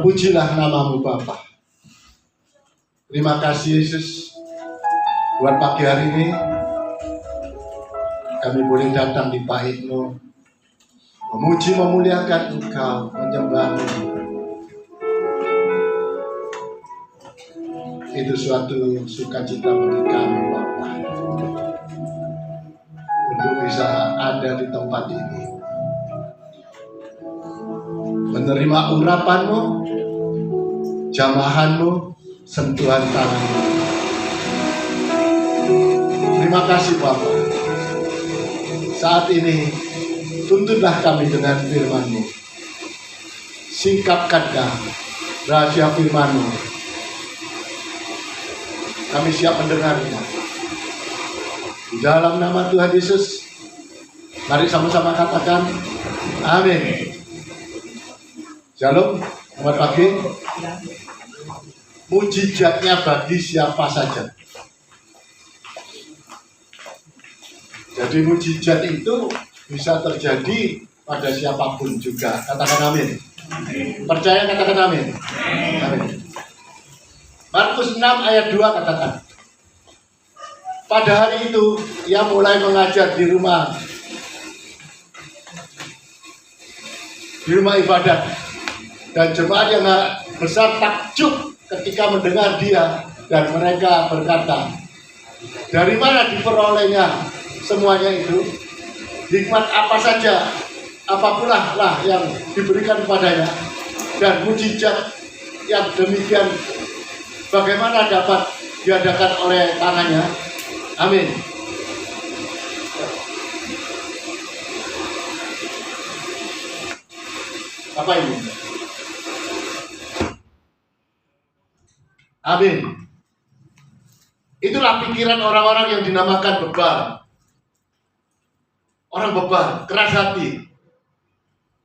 Terpujilah namamu Bapa. Terima kasih Yesus buat pagi hari ini kami boleh datang di pahit-Mu, memuji memuliakan Engkau, menyembah-Mu. Itu suatu sukacita bagi kami Bapa, untuk bisa ada di tempat ini, menerima urapan-Mu, jamahan-Mu, sentuhan tangan-Mu. Terima kasih Bapa. Saat ini tuntunlah kami dengan firman-Mu. Singkapkanlah rahasia firman-Mu. Kami siap mendengarnya. Di dalam nama Tuhan Yesus, mari sama-sama katakan amin. Shalom, selamat pagi. Mujizatnya bagi siapa saja. Jadi mujizat itu bisa terjadi pada siapapun juga. Katakan amin. Percaya, katakan amin. Amin. Markus 6 ayat 2 katakan, pada hari itu ia mulai mengajar di rumah ibadat, dan jemaat yang besar takjub ketika mendengar dia, dan mereka berkata, dari mana diperolehnya semuanya itu? Hikmat apa saja, apapun lah yang diberikan kepadanya, dan mujizat yang demikian bagaimana dapat diadakan oleh tangannya? Amin. Apa ini? Amin. Itulah pikiran orang-orang yang dinamakan bebal. Orang bebal, keras hati,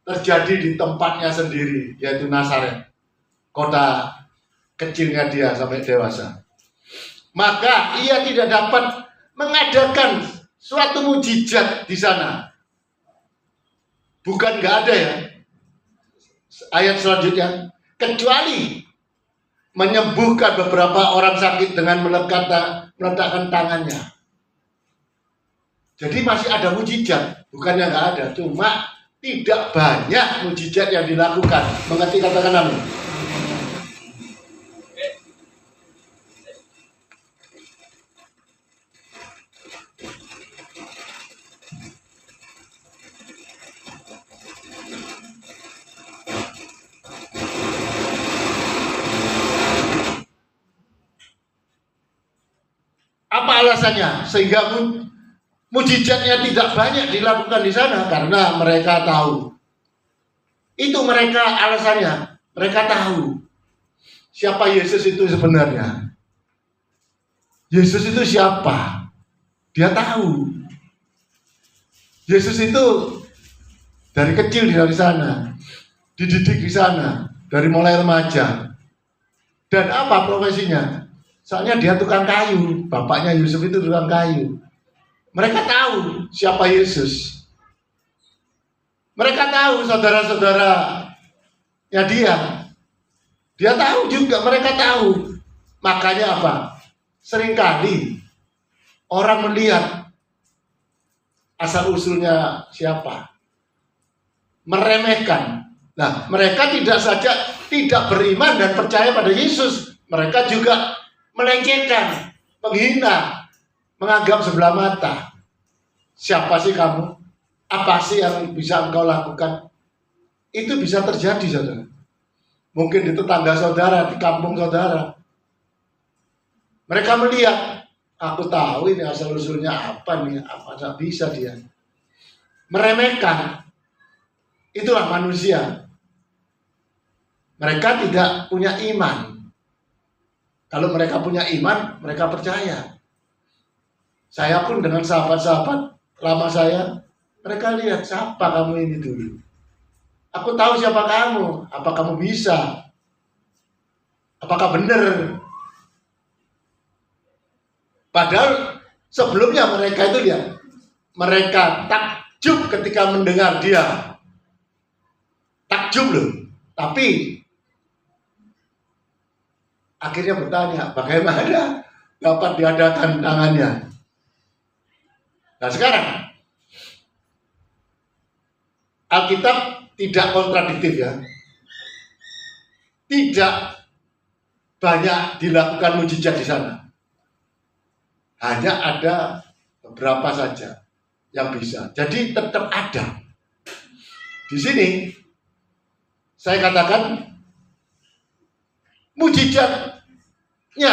terjadi di tempatnya sendiri, yaitu Nazaret, kota kecilnya dia sampai dewasa. Maka ia tidak dapat mengadakan suatu mujizat di sana. Bukan nggak ada ya. Ayat selanjutnya, kecuali menyembuhkan beberapa orang sakit dengan meletakkan tangannya. Jadi masih ada mujizat, bukannya nggak ada, cuma tidak banyak mujizat yang dilakukan. Mengerti, katakan amin. Apa alasannya sehingga mujizatnya tidak banyak dilakukan di sana? Karena mereka tahu. Itu mereka alasannya. Mereka tahu siapa Yesus itu sebenarnya. Yesus itu siapa? Dia tahu. Yesus itu dari kecil dari sana, dididik di sana, dari mulai remaja. Dan apa profesinya? Soalnya dia tukang kayu, bapaknya Yusuf itu tukang kayu. Mereka tahu siapa Yesus. Mereka tahu saudara-saudaranya dia. Dia tahu juga, mereka tahu. Makanya apa? Seringkali orang melihat asal-usulnya siapa. Meremehkan. Nah, mereka tidak saja tidak beriman dan percaya pada Yesus. Mereka juga melencengkan, menghina, menganggap sebelah mata. Siapa sih kamu? Apa sih yang bisa engkau lakukan? Itu bisa terjadi, saudara. Mungkin di tetangga saudara, di kampung saudara. Mereka melihat, aku tahu ini asal-usulnya apa nih, apa bisa dia. Meremehkan. Itulah manusia. Mereka tidak punya iman. Kalau mereka punya iman, mereka percaya. Saya pun dengan sahabat-sahabat lama saya, mereka lihat, siapa kamu ini dulu? Aku tahu siapa kamu. Apa kamu bisa? Apakah benar? Padahal sebelumnya mereka itu lihat, mereka takjub ketika mendengar dia. Takjub loh. Tapi akhirnya bertanya, bagaimana dapat diadakan tangannya? Nah sekarang, Alkitab tidak kontradiktif ya. Tidak banyak dilakukan mujizat di sana. Hanya ada beberapa saja yang bisa. Jadi tetap ada. Di sini saya katakan mujizatnya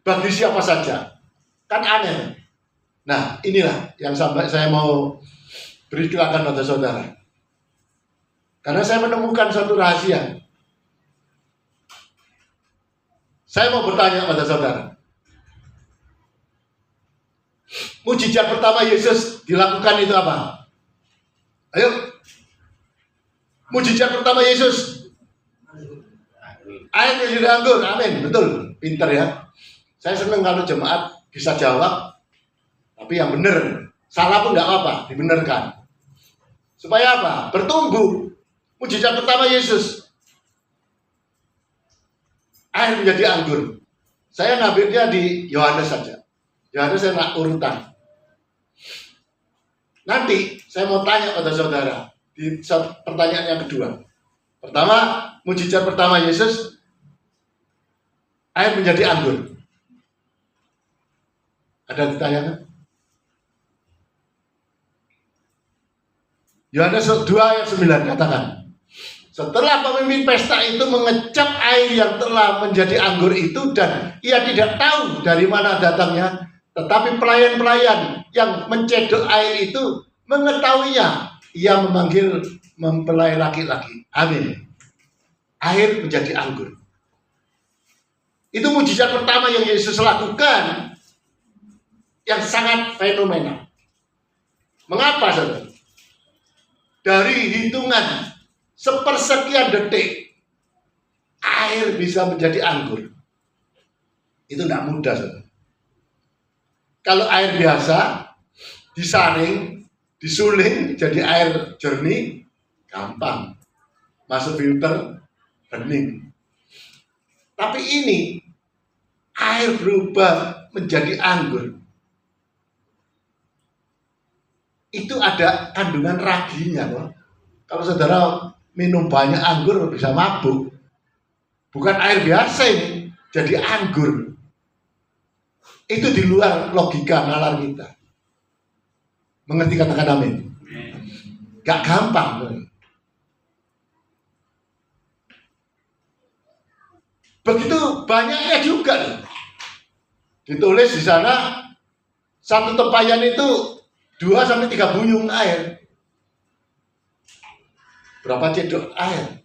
bagi siapa saja. Kan aneh. Nah, inilah yang sampai saya mau beritahukan pada saudara. Karena saya menemukan satu rahasia. Saya mau bertanya pada saudara. Mujizat pertama Yesus dilakukan itu apa? Ayo. Mujizat pertama Yesus. Air menjadi anggur. Amin. Betul. Pintar ya. Saya senang kalau jemaat bisa jawab. Tapi yang benar. Salah pun tidak apa. Dibenarkan. Supaya apa? Bertumbuh. Mujizat pertama Yesus. Air menjadi anggur. Saya ngambilnya di Yohanes saja. Yohanes saya nak urutan. Nanti saya mau tanya pada saudara di pertanyaan yang kedua. Pertama, mujizat pertama Yesus, air menjadi anggur. Ada ditanyakan? Yohanes 2 ayat 9 katakan. Setelah pemimpin pesta itu mengecap air yang telah menjadi anggur itu dan ia tidak tahu dari mana datangnya, tetapi pelayan-pelayan yang mencedok air itu mengetahuinya. Ia memanggil mempelai laki-laki. Amin. Air menjadi anggur. Itu mujizat pertama yang Yesus lakukan yang sangat fenomenal. Mengapa, saudara? Dari hitungan sepersekian detik air bisa menjadi anggur. Itu tidak mudah, saudara. Kalau air biasa disaring, disuling jadi air jernih, gampang. Masuk filter, bening. Tapi ini air berubah menjadi anggur. Itu ada kandungan raginya, loh. Kalau saudara minum banyak anggur bisa mabuk. Bukan air biasa ini, jadi anggur. Itu di luar logika nalar kita. Mengerti katakan amin? Gak gampang. Begitu banyaknya juga. Ditulis di sana, satu tempayan itu 2-3 bunyung air. Berapa cedok air?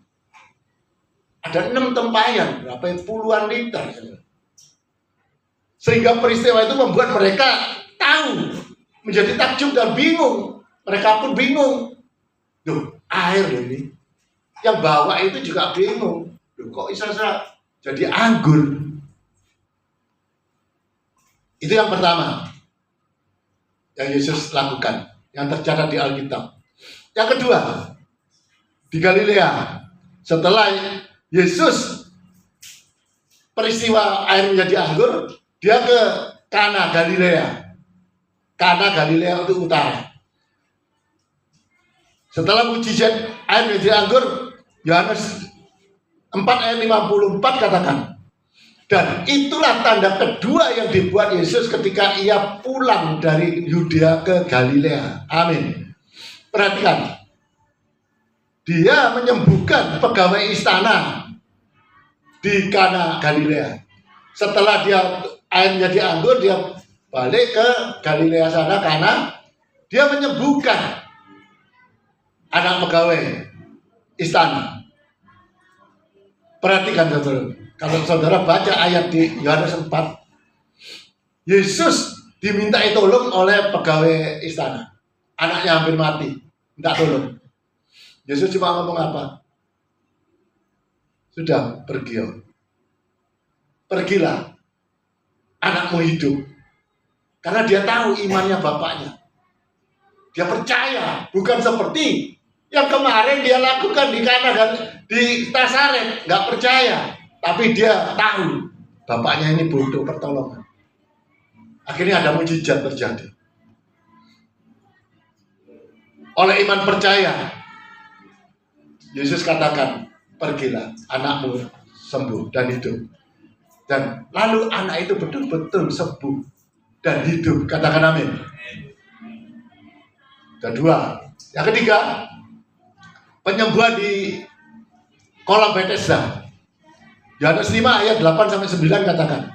Ada 6 tempayan, berapa puluhan liter. Sehingga peristiwa itu membuat mereka tahu, menjadi takjub dan bingung. Mereka pun bingung. Duh, air ini. Yang bawa itu juga bingung. Duh, kok bisa jadi anggur? Itu yang pertama yang Yesus lakukan, yang tercatat di Alkitab. Yang kedua, di Galilea, setelah Yesus peristiwa air menjadi anggur, dia ke Kana Galilea. Kana Galilea itu utara. Setelah mujizat air menjadi anggur, Yohanes 4 ayat 54 katakan. Dan itulah tanda kedua yang dibuat Yesus ketika ia pulang dari Yudea ke Galilea. Amin. Perhatikan. Dia menyembuhkan pegawai istana di Kana Galilea. Setelah dia air menjadi anggur, dia balik ke Galilea sana karena dia menyembuhkan anak pegawai istana. Perhatikan, saudara. Kalau saudara baca ayat di Yohanes 4, Yesus dimintai tolong oleh pegawai istana. Anaknya hampir mati, minta tolong. Yesus cuma ngomong apa? Sudah, pergi. Pergilah, anakmu hidup. Karena dia tahu imannya bapaknya. Dia percaya, bukan seperti yang kemarin dia lakukan di Kana dan di Nazaret. Nggak percaya. Tapi dia tahu bapaknya ini butuh pertolongan. Akhirnya ada mujizat terjadi. Oleh iman percaya, Yesus katakan, pergilah, anakmu sembuh dan hidup. Dan lalu anak itu betul-betul sembuh dan hidup. Katakan amin. Kedua, yang ketiga, penyembuhan di kolam Bethesda. Yohanes 5 ayat 8-9 katakan,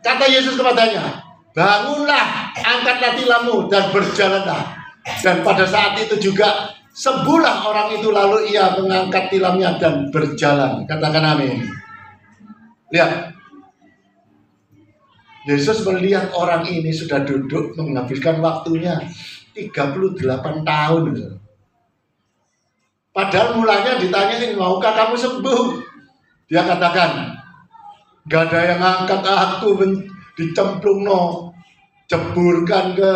kata Yesus kepadanya, bangunlah, angkatlah tilammu dan berjalanlah. Dan pada saat itu juga sembuhlah orang itu, lalu ia mengangkat tilamnya dan berjalan. Katakan amin. Lihat, Yesus melihat orang ini sudah duduk menghabiskan waktunya 38 tahun. Padahal mulanya ditanyain, maukah kamu sembuh? Dia katakan, gak ada yang angkat aku, dicemplung jeburkan ke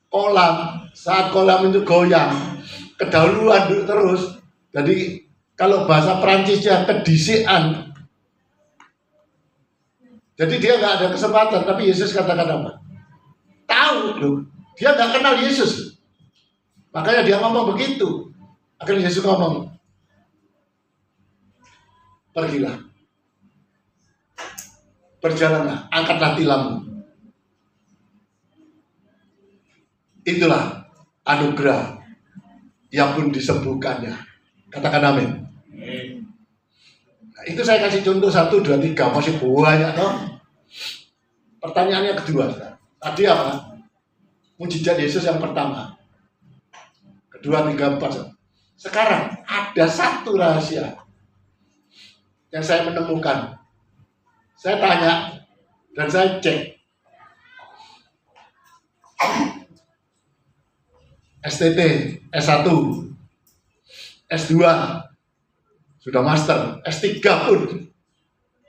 kolam. Saat kolam itu goyang, kedahuluan terus. Jadi kalau bahasa Perancisnya kedisian. Jadi dia nggak ada kesempatan. Tapi Yesus katakan apa? Tahu loh, dia nggak kenal Yesus. Makanya dia ngomong begitu. Akhirnya Yesus ngomong, pergilah, berjalanlah, angkatlah tilammu. Itulah anugerah yang pun disembuhkannya. Katakan amin. Nah, itu saya kasih contoh 1, 2, 3, masih banyak toh. Pertanyaannya kedua, tadi apa? Mujizat Yesus yang pertama, kedua, 3, 4. Sekarang ada satu rahasia yang saya menemukan. Saya tanya dan saya cek. STT, S1, S2, sudah master, S3 pun,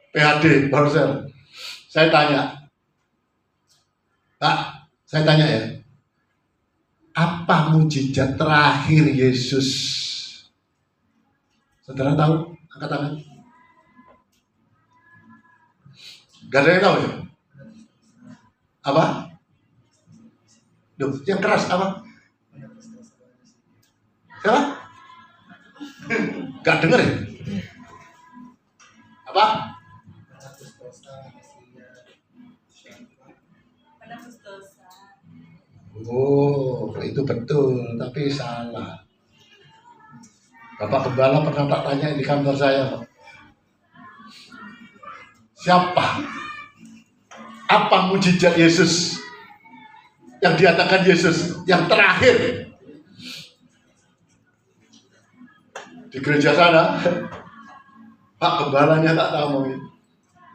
PhD, baru saya tanya, Pak, saya tanya ya, apa mujizat terakhir Yesus? Saudara tahu? Angkat tangan. Gak ada yang tahu ya? Apa? Duh, yang keras apa? Siapa? Gak denger ya? Apa? Oh, itu betul, tapi salah. Bapak Gembala pernah tak tanya di kantor saya, siapa? Apa mujizat Yesus yang diatakan Yesus yang terakhir? Di gereja sana, Pak Gembalanya tak tahu.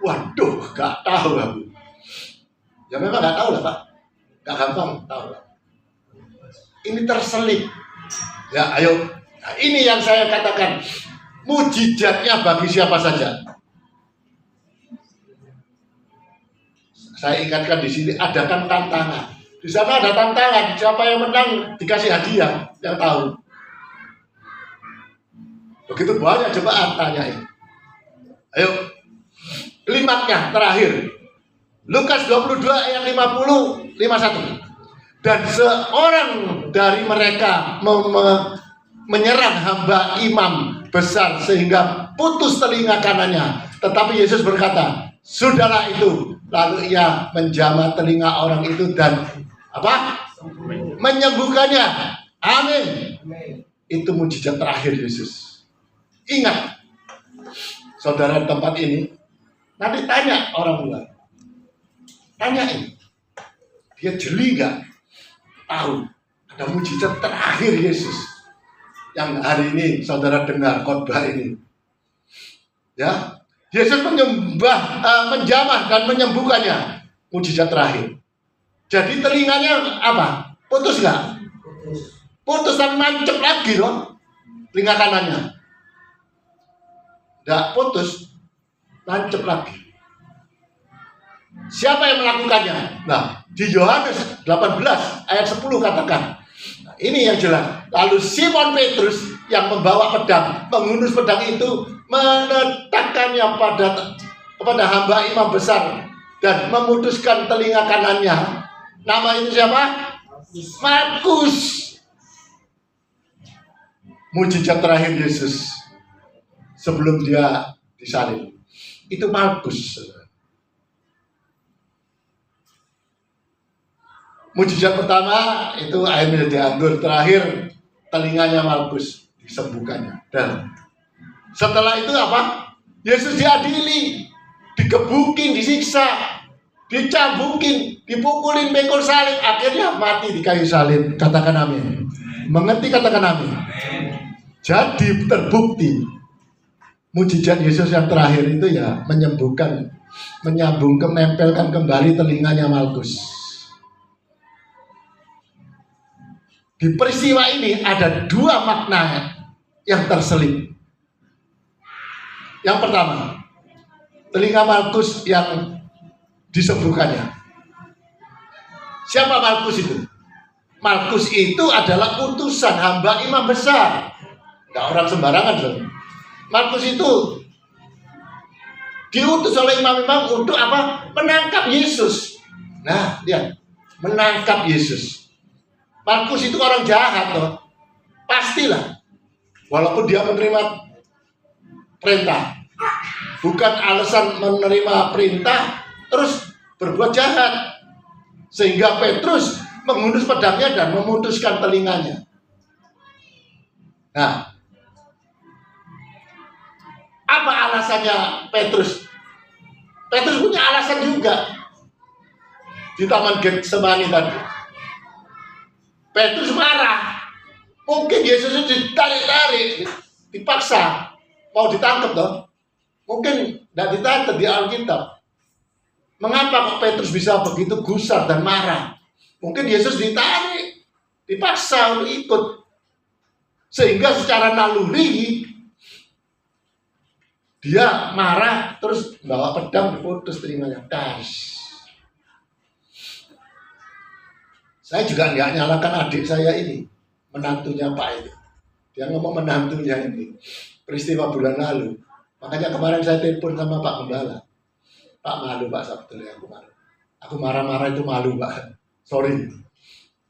Waduh, gak tahu aku. Ya memang gak tahu lah Pak. Gak gampang tahu lah. Ini terselip. Ya ayo, nah, ini yang saya katakan mujizatnya bagi siapa saja. Saya ingatkan di sini adakan tantangan. Di sana ada tantangan. Siapa yang menang dikasih hadiah, yang tahu. Begitu banyak jemaat tanyain. Ayo, klimaknya terakhir. Lukas 22 ayat 50, 51. Dan seorang dari mereka menyerang hamba imam besar sehingga putus telinga kanannya. Tetapi Yesus berkata, sudahlah itu. Lalu ia menjamah telinga orang itu dan apa? Menyembuhkannya. Amin. Itu mujizat terakhir Yesus. Ingat, saudara di tempat ini, nanti tanya orang luar. Tanyain. Dia jeli gak? Tahu. Ada mujizat terakhir Yesus. Yang hari ini saudara dengar khotbah ini. Ya, Yesus menjamah dan menyembuhkannya. Mujizat terakhir. Jadi telinganya apa? Putus gak? Putus dan mancep lagi loh. Telinga kanannya. Tidak putus, tancap lagi. Siapa yang melakukannya? Nah, di Yohanes 18 ayat 10 katakan. Nah, ini yang jelas. Lalu Simon Petrus yang membawa pedang, menghunus pedang itu, meletakkannya pada kepada hamba imam besar dan memutuskan telinga kanannya. Nama itu siapa? Markus. Mujizat terakhir Yesus sebelum dia disalib itu Markus. Mujizat pertama itu air menjadi anggur, terakhir telinganya Markus disembuhkannya. Dan setelah itu apa? Yesus diadili, digebukin, disiksa, dicambukin, dipukulin pikul salib, akhirnya mati di kayu salib. Katakan amin. Mengerti, katakan amin. Jadi terbukti mujizat Yesus yang terakhir itu ya menyembuhkan, menyambungkan, menempelkan kembali telinganya Markus. Di peristiwa ini ada dua makna yang terselip. Yang pertama, telinga Markus yang disembuhkannya. Siapa Markus itu? Markus itu adalah utusan hamba imam besar. Nggak orang sembarangan loh. Markus itu diutus oleh imam-imam untuk apa? Menangkap Yesus. Nah, lihat, menangkap Yesus. Markus itu orang jahat loh. Pastilah. Walaupun dia menerima perintah. Bukan alasan menerima perintah terus berbuat jahat. Sehingga Petrus menghunus pedangnya dan memutuskan telinganya. Nah, apa alasannya Petrus? Petrus punya alasan juga. Di Taman Getsemani tadi. Petrus marah. Mungkin Yesus itu ditarik-tarik, dipaksa. Mau ditangkap toh? Mungkin tidak ditangkap di Alkitab. Mengapa kok Petrus bisa begitu gusar dan marah? Mungkin Yesus ditarik, dipaksa untuk ikut. Sehingga secara naluri dia marah, terus bawa pedang diputus telinganya. Das. Saya juga nggak nyalakan adik saya ini, menantunya Pak itu. Dia ngomong menantunya ini. Peristiwa bulan lalu. Makanya kemarin saya telepon sama Pak Gembala. Pak malu Pak, sebetulnya aku malu. Aku marah-marah itu malu Pak. Sorry.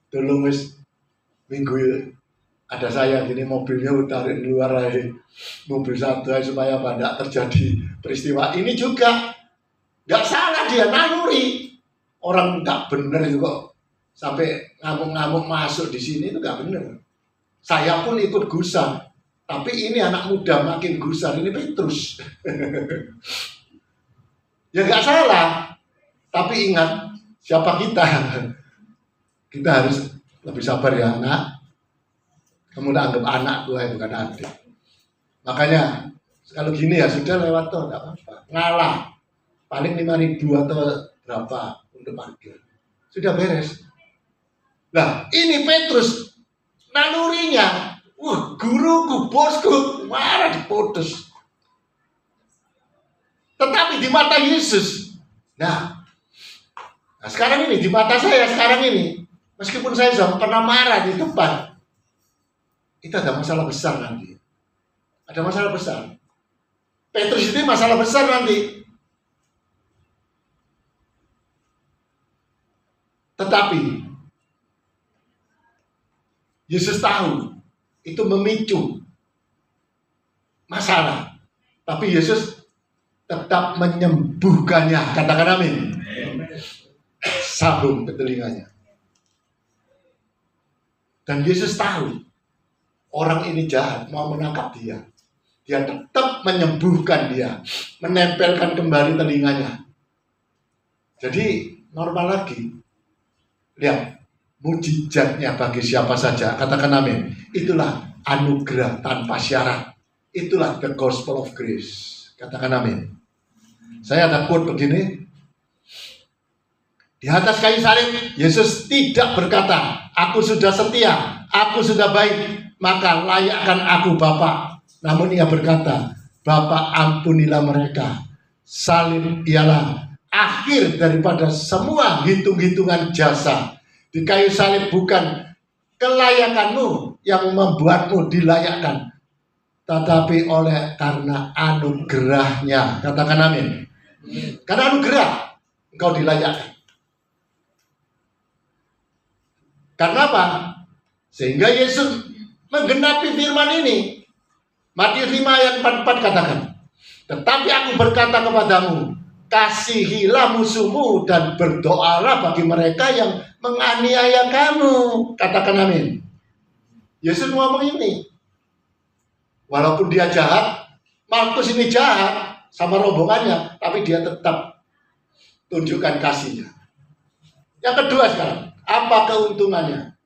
Tolong wis minggu ya. Ada saya gini mobilnya utarin luar aja. Mobil satu aja supaya tidak terjadi peristiwa ini juga. Gak salah dia, naluri. Orang gak bener itu kok. Sampai ngamuk-ngamuk masuk di sini itu gak bener. Saya pun ikut gusar. Tapi ini anak muda makin gusar. Ini Petrus. Ya gak salah. Tapi ingat, siapa kita? Kita harus lebih sabar ya anak. Kamu udah anggap anak gue, bukan adik. Makanya, kalau gini ya sudah lewat tuh, gak apa-apa. Ngalah. Paling 5.000 atau berapa untuk parkir. Sudah beres. Nah, ini Petrus. Nalurinya. Guruku, bosku. Marah diputus. Tetapi di mata Yesus. Nah, sekarang ini, di mata saya sekarang ini. Meskipun saya sudah pernah marah di depan. Itu ada masalah besar nanti. Ada masalah besar. Petrus itu masalah besar nanti. Tetapi Yesus tahu itu memicu masalah. Tapi Yesus tetap menyembuhkannya. Katakan amin. Sabun ke telinganya. Dan Yesus tahu orang ini jahat, mau menangkap dia. Dia tetap menyembuhkan dia, menempelkan kembali telinganya. Jadi normal lagi. Lihat, mujizatnya bagi siapa saja. Katakan amin. Itulah anugerah tanpa syarat. Itulah the gospel of grace. Katakan amin. Saya ada quote begini. Di atas kayu salib, Yesus tidak berkata, aku sudah setia, aku sudah baik, maka layakkan aku Bapa. Namun ia berkata, Bapa ampunilah mereka. Salib ialah akhir daripada semua hitung-hitungan jasa. Di kayu salib bukan kelayakanmu yang membuatmu dilayakkan, tetapi oleh karena anugerahnya. Katakan amin. Karena anugerah engkau dilayakkan. Karena apa? Sehingga Yesus menggenapi firman ini. Matius 5 ayat 44 katakan, tetapi aku berkata kepadamu, kasihilah musuhmu dan berdoalah bagi mereka yang menganiaya kamu. Katakan amin. Yesus ngomong ini. Walaupun dia jahat, Markus ini jahat sama rombongannya, tapi dia tetap tunjukkan kasihnya. Yang kedua sekarang, apa keuntungannya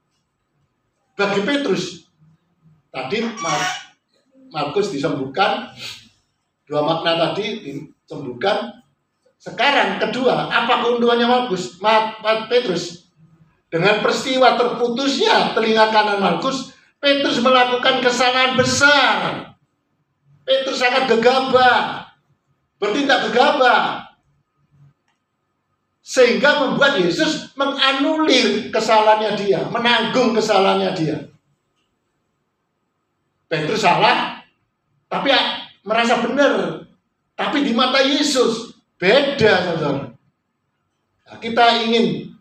bagi Petrus? Tadi Markus disembuhkan, dua makna tadi disembuhkan. Sekarang kedua, apa keuntungannya Petrus? Dengan peristiwa terputusnya telinga kanan Markus, Petrus melakukan kesalahan besar. Petrus sangat gegabah, bertindak gegabah, sehingga membuat Yesus menganulir kesalahannya dia, menanggung kesalahannya dia. Petrus salah, tapi merasa benar. Tapi di mata Yesus beda, saudara. Nah, kita ingin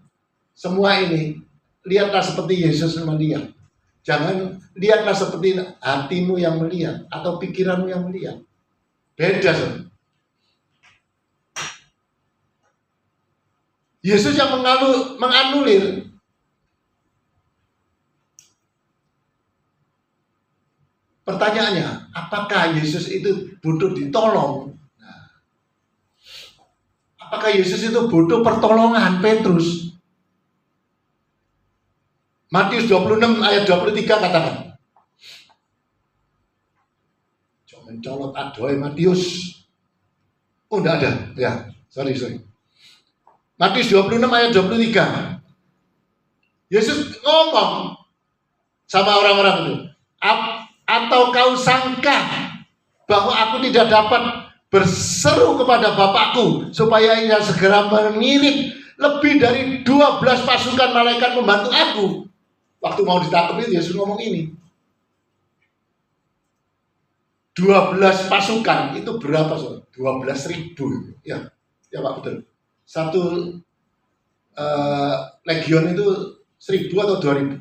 semua ini lihatlah seperti Yesus melihat. Jangan lihatlah seperti hatimu yang melihat atau pikiranmu yang melihat. Beda, saudara. Yesus yang menganulir. Pertanyaannya, apakah Yesus itu butuh ditolong? Nah, apakah Yesus itu butuh pertolongan Petrus? Matius 26 ayat 23 katakan. Jangan colot adoy Matius. Oh, enggak ada. Ya, sorry. Matius 26 ayat 23. Yesus ngomong sama orang-orang itu. Atau kau sangka bahwa aku tidak dapat berseru kepada Bapakku supaya ia segera mengirim lebih dari 12 pasukan malaikat membantu aku? Waktu mau ditangkap itu Yesus ngomong ini. 12 pasukan itu berapa, Sob? 12.000. Ya Pak, betul. Satu legion itu 1.000 atau 2.000?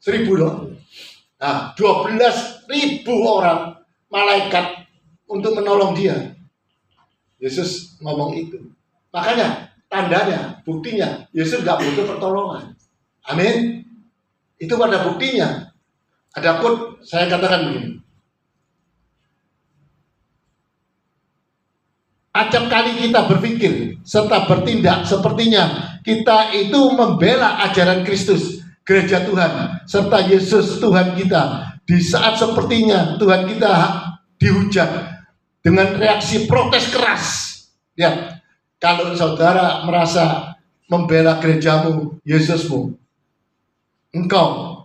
1.000 dong. Nah, 12.000 orang malaikat untuk menolong dia. Yesus ngomong itu. Makanya, tandanya, buktinya, Yesus gak butuh pertolongan. Amin. Itu pada buktinya. Ada quote, saya katakan begini. Acap kali kita berpikir serta bertindak sepertinya kita itu membela ajaran Kristus, gereja Tuhan, serta Yesus Tuhan kita. Di saat sepertinya Tuhan kita dihujat dengan reaksi protes keras. Ya, kalau saudara merasa membela gerejamu, Yesusmu, engkau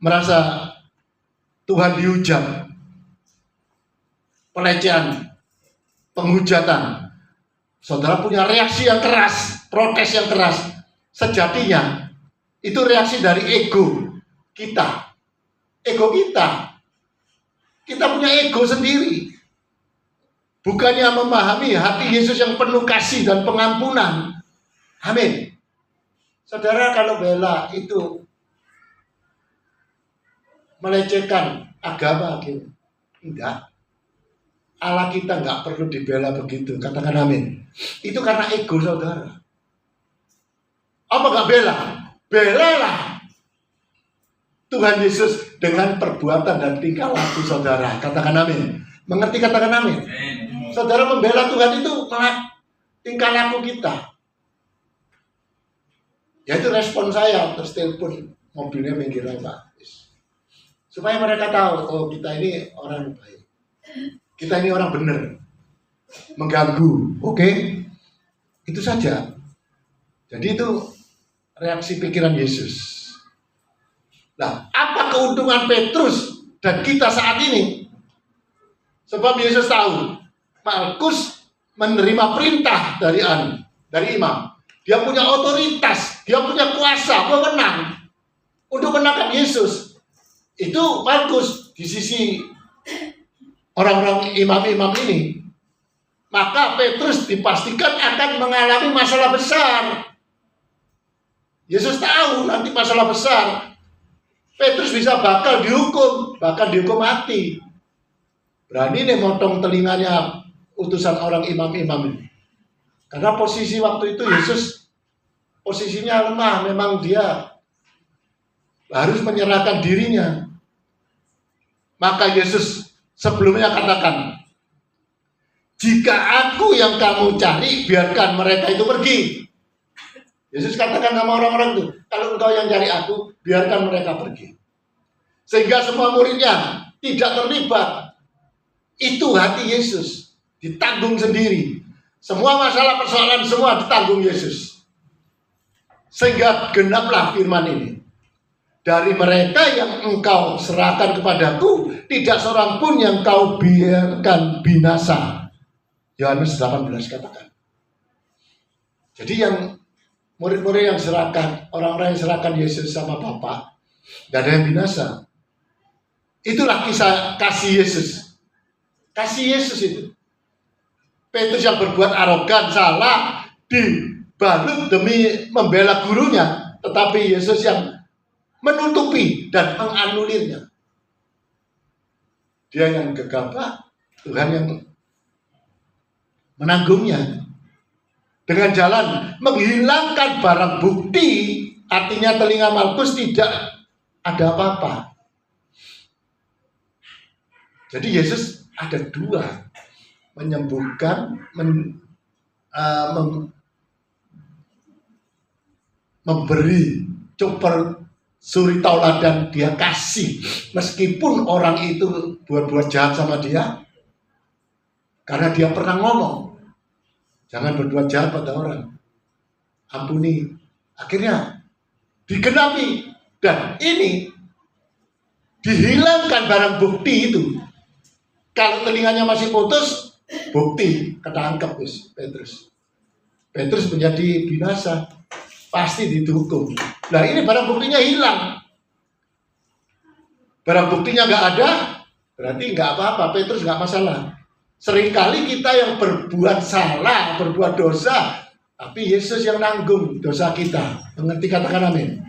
merasa Tuhan dihujat, pelecehan, penghujatan, saudara punya reaksi yang keras, protes yang keras, sejatinya itu reaksi dari ego kita. Ego kita. Kita punya ego sendiri. Bukannya memahami hati Yesus yang penuh kasih dan pengampunan. Amin. Saudara, kalau bela itu melecehkan agama gitu. Enggak. Allah kita enggak perlu dibela begitu. Katakan amin. Itu karena ego saudara. Apa enggak bela? Belalah Tuhan Yesus dengan perbuatan dan tingkah laku saudara. Katakan amin. Mengerti, katakan amin. Saudara membela Tuhan itu tingkah laku kita. Ya itu respon saya. Terus telepon mobilnya minggir Pak. Supaya mereka tahu, oh kita ini orang baik. Kita ini orang benar. Mengganggu. Oke? Itu saja. Jadi itu reaksi pikiran Yesus. Nah, apa keuntungan Petrus dan kita saat ini? Sebab Yesus tahu Markus menerima perintah dari imam. Dia punya otoritas, dia punya kuasa, wewenang untuk menangkap Yesus. Itu Markus di sisi orang-orang imam-imam ini maka Petrus dipastikan akan mengalami masalah besar. Yesus tahu nanti masalah besar. Petrus bisa bakal dihukum, bahkan dihukum mati. Berani nih motong telinganya utusan orang imam-imam ini. Karena posisi waktu itu Yesus posisinya lemah, memang dia harus menyerahkan dirinya. Maka Yesus sebelumnya katakan, jika aku yang kamu cari, biarkan mereka itu pergi. Yesus katakan sama orang-orang itu, kalau engkau yang cari aku, biarkan mereka pergi. Sehingga semua muridnya tidak terlibat. Itu hati Yesus, ditanggung sendiri. Semua masalah persoalan semua ditanggung Yesus. Sehingga genaplah firman ini. Dari mereka yang engkau serahkan kepadaku, tidak seorang pun yang kau biarkan binasa. Yohanes 18 katakan. Jadi yang murid-murid yang serahkan, orang-orang yang serahkan Yesus sama Bapa, tidak ada yang binasa. Itulah kisah kasih Yesus. Kasih Yesus itu. Petrus yang berbuat arogan, salah, dibalut demi membela gurunya. Tetapi Yesus yang menutupi dan menganulirnya. Dia yang gegabah, Tuhan yang menanggungnya. Dengan jalan menghilangkan barang bukti, artinya telinga Malkus tidak ada apa-apa. Jadi Yesus ada dua, menyembuhkan, memberi, cuper, suri tauladan, dia kasih. Meskipun orang itu buat jahat sama dia, karena dia pernah ngomong, jangan berbuat jahat pada orang, ampuni. Akhirnya digenapi, dan ini dihilangkan barang bukti itu. Kalau telinganya masih putus, bukti ketangkep Petrus. Petrus menjadi binasa, pasti dihukum. Nah ini barang buktinya hilang. Barang buktinya nggak ada, berarti nggak apa-apa. Petrus nggak masalah. Seringkali kita yang berbuat salah, berbuat dosa, tapi Yesus yang nanggung dosa kita. Mengerti, katakan amin.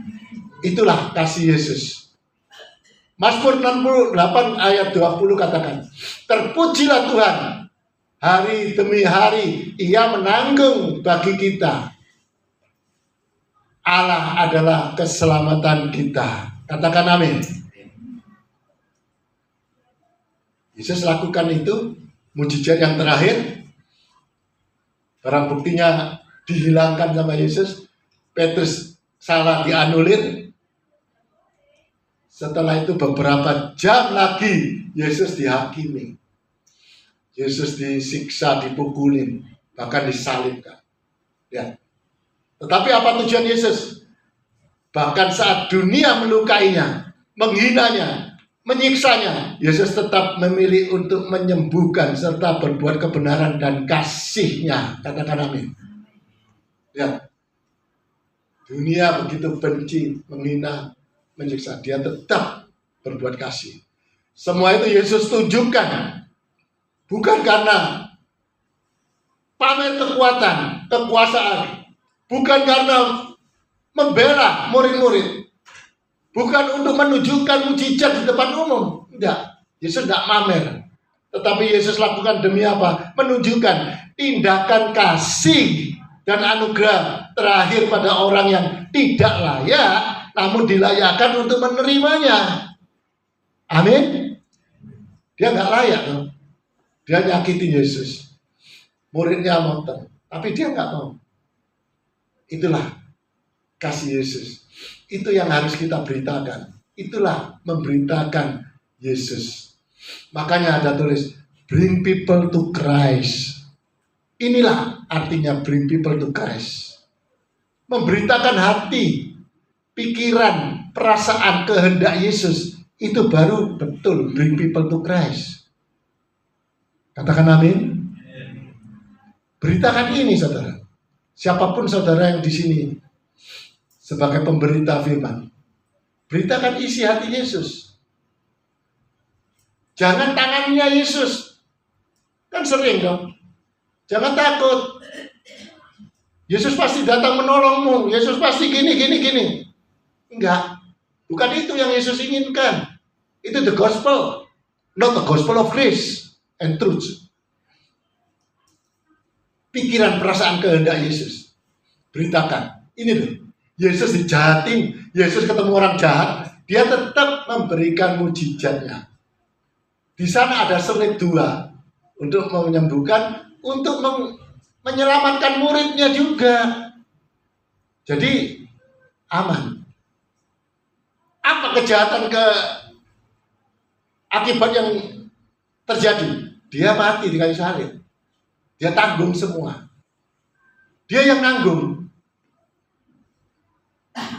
Itulah kasih Yesus. Mazmur 68 ayat 20 katakan, terpujilah Tuhan, hari demi hari Ia menanggung bagi kita. Allah adalah keselamatan kita. Katakan amin. Yesus lakukan itu, mujizat yang terakhir. Barang buktinya dihilangkan sama Yesus. Petrus salah, dianulir. Setelah itu beberapa jam lagi Yesus dihakimi. Yesus disiksa, dipukulin, bahkan disalibkan. Ya. Tetapi apa tujuan Yesus? Bahkan saat dunia melukainya, menghinanya, menyiksanya, Yesus tetap memilih untuk menyembuhkan serta berbuat kebenaran dan kasih-Nya. Katakan amin. Ya. Dunia begitu benci, menghina, menyiksa, dia tetap berbuat kasih. Semua itu Yesus tunjukkan, bukan karena pamer kekuatan, kekuasaan, bukan karena membela murid-murid, bukan untuk menunjukkan mujizat di depan umum. Tidak, Yesus tidak pamer. Tetapi Yesus lakukan demi apa? Menunjukkan tindakan kasih dan anugerah terakhir pada orang yang tidak layak, namun dilayakkan untuk menerimanya. Amin. Dia nggak layak loh. Dia nyakitin Yesus. Muridnya motong, tapi dia nggak mau. Itulah kasih Yesus. Itu yang harus kita beritakan. Itulah memberitakan Yesus. Makanya ada tulis, bring people to Christ. Inilah artinya bring people to Christ. Memberitakan hati, pikiran, perasaan, kehendak Yesus, itu baru betul bring people to Christ. Katakan amin. Beritakan ini, saudara. Siapapun saudara yang di sini sebagai pemberita firman, beritakan isi hati Yesus. Jangan tangannya Yesus. Kan sering dong. Jangan takut. Yesus pasti datang menolongmu. Yesus pasti gini. Enggak. Bukan itu yang Yesus inginkan. Itu the gospel. Not the gospel of grace and truth. Pikiran, perasaan, kehendak Yesus. Beritakan. Ini loh. Yesus dijahatin. Yesus ketemu orang jahat. Dia tetap memberikan mujizatnya. Di sana ada selip dua. Untuk menyembuhkan. Untuk menyelamatkan muridnya juga. Jadi aman. Apa kejahatan akibat yang terjadi? Dia mati di kayu salib. Dia tanggung semua. Dia yang nanggung.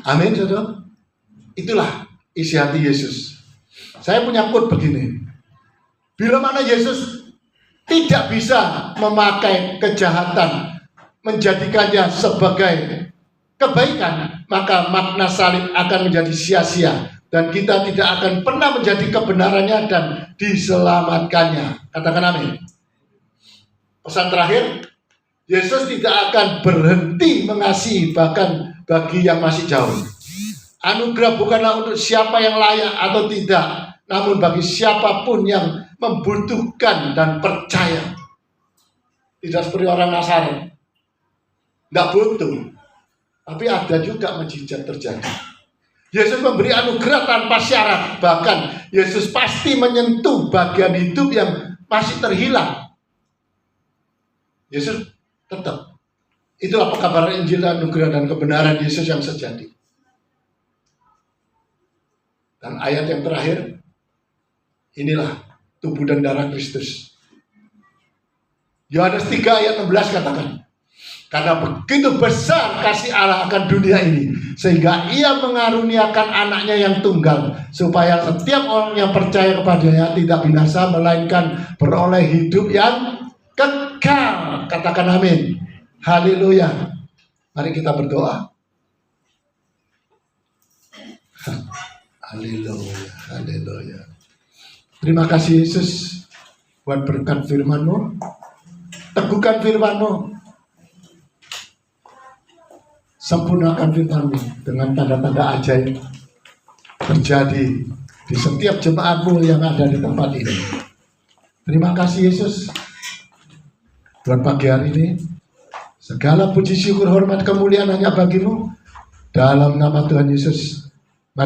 Amin, saudara. Itulah isi hati Yesus. Saya punya quote begini. Bila mana Yesus tidak bisa memakai kejahatan menjadikannya sebagai kebaikan, maka makna salib akan menjadi sia-sia dan kita tidak akan pernah menjadi kebenarannya dan diselamatkannya. Katakan amin. Pesan terakhir, Yesus tidak akan berhenti mengasihi bahkan bagi yang masih jauh. Anugerah bukanlah untuk siapa yang layak atau tidak, namun bagi siapapun yang membutuhkan dan percaya. Tidak seperti orang Nasaret, tidak butuh, tapi ada juga mujizat terjadi. Yesus memberi anugerah tanpa syarat, bahkan Yesus pasti menyentuh bagian hidup yang masih terhilang. Yesus tetap. Itulah kabar Injil, anugerah dan kebenaran Yesus yang sejati. Dan ayat yang terakhir, inilah tubuh dan darah Kristus. Yohanes 3 ayat 16 katakan, karena begitu besar kasih Allah akan dunia ini, sehingga ia mengaruniakan anaknya yang tunggal, supaya setiap orang yang percaya kepadanya tidak binasa, melainkan beroleh hidup yang kekal. Katakan amin. Haleluya. Mari kita berdoa. Haleluya. Terima kasih Yesus buat berkat firman-Mu. Teguhkan firman-Mu. Sempurnakan firman-Mu dengan tanda-tanda ajaib terjadi di setiap jemaat-Mu yang ada di tempat ini. Terima kasih Yesus buat pagi hari ini. Segala puji syukur hormat kemuliaan hanya bagi-Mu. Dalam nama Tuhan Yesus